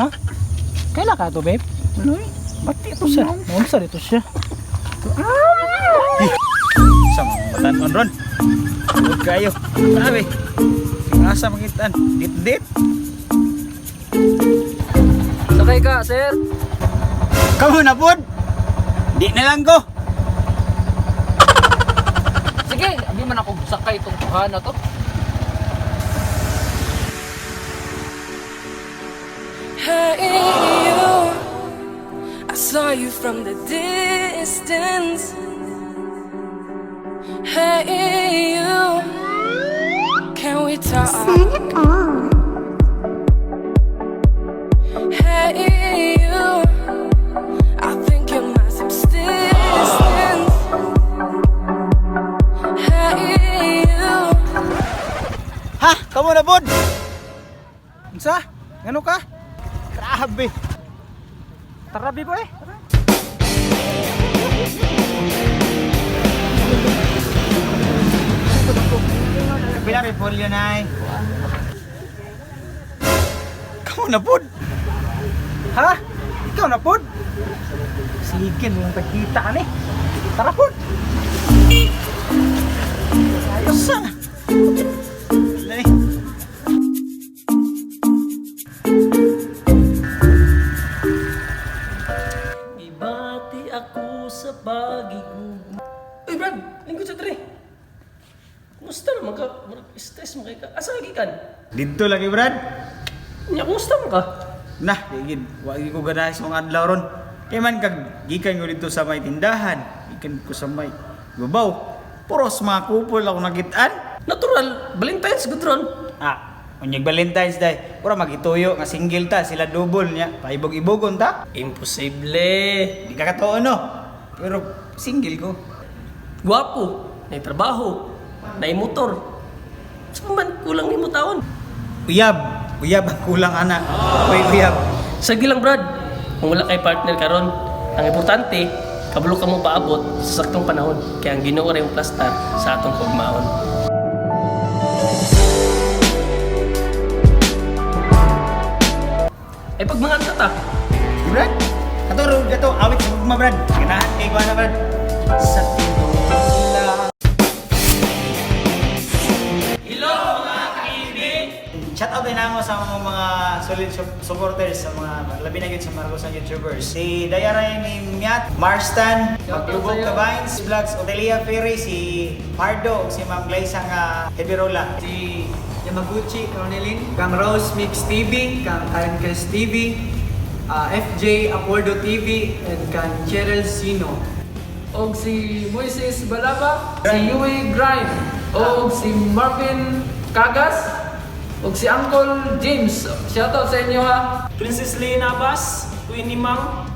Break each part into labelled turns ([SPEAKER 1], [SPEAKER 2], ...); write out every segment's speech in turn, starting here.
[SPEAKER 1] Ha? Kailan ka to, babe? Ano eh? Ba't ito siya? Unsa dito siya? Sa mga matanon ron. Huwag kayo. Grabe. Asa makitaan. Dit-dit.
[SPEAKER 2] Sakay ka, sir.
[SPEAKER 1] Kamu na po. Di na lang ko.
[SPEAKER 2] Sige, hindi man ako sakay itong kuha na to.
[SPEAKER 3] Hey you, I saw you from the distance. Hey you, can we talk? Hey you, I think you're my subsistence. Hey you.
[SPEAKER 1] Ha? Kamu na po. Unsa? Ngano ka? Grabe. Tarabi po eh. Pinarepolyo na eh. Kamu na po. Ha? Ikaw na po? Sige, nung tagkita ka ni. Tara po. Ayos na. Dali.
[SPEAKER 2] Ibati ako sa pagigugma. Uy, Brad! Lingkod sa tre. Kumusta naman ka? Stress mo kay ka. Asa lagi kan?
[SPEAKER 1] Dito lagi, Brad.
[SPEAKER 2] Nya, kumusta mo ka?
[SPEAKER 1] Nah, digid. Wagi ko ganahay sa mga adlaw ron. Kaya man kag gikan ko dito sa may tindahan. Gikan ko sa may babaw. Puros mga kupol ako nagitaan.
[SPEAKER 2] Natural, Valentine's good ron.
[SPEAKER 1] Unyag Valentine's Day. Pura magituyo nga single ta, sila double niya. Paibog-ibogon ta.
[SPEAKER 2] Imposible.
[SPEAKER 1] Di ka katuo no. Pero single ko.
[SPEAKER 2] Gwapo, may trabaho, may motor. Saan man kulang ni mo taon?
[SPEAKER 1] Uyab. Uyab ang kulang ana. Uy, uyab.
[SPEAKER 2] Sige lang, Brad. Kung wala kay partner karon, ang importante, kabalo ka mo paabot sa saktong panahon. Kaya ang Ginoo ray yung plastar sa atong pagmaon. Ay pagmangan ka ta.
[SPEAKER 1] Brad. Katuro gato awit sa gugma, Brad. Ganahan kay ko na, Brad. Sa tinola.
[SPEAKER 2] Hello mga kaibig!
[SPEAKER 1] Shout out din ako sa mga solid supporters sa mga labi na yun sa Marcos ang YouTubers. Si Dayaray ni Miat, Marstan, Maglubog Tabines, Vlogs, Odelia Ferry, si Pardo, si Ma'am Glaysang Hebirola.
[SPEAKER 4] Si Yamaguchi Ronelin, kang Rose Mix TV, kang Karen Kes TV, FJ Apordo TV, and kang Cheryl Sino. Og si Moises Balaba, si Yui Grime, og si Marvin Cagas, og si Uncle James. Shoutout sa inyo ha.
[SPEAKER 2] Princess Lena Abbas, Winnie Mang,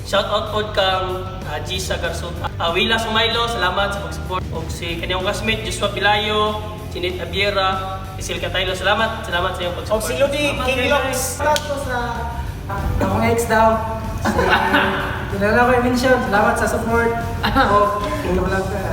[SPEAKER 2] shout out po kang Gisa Garsot. Willa Sumaylo, salamat sa pag-support. O si kanyang classmate, Joshua Pilayo, Janet Abiera, Isil Cataylo, salamat sa iyong pag-support.
[SPEAKER 1] O si Ludi King Locks.
[SPEAKER 4] Salamat po sa akong ex daw. Kilala ko yung mention. Salamat sa support. O, vlog ka.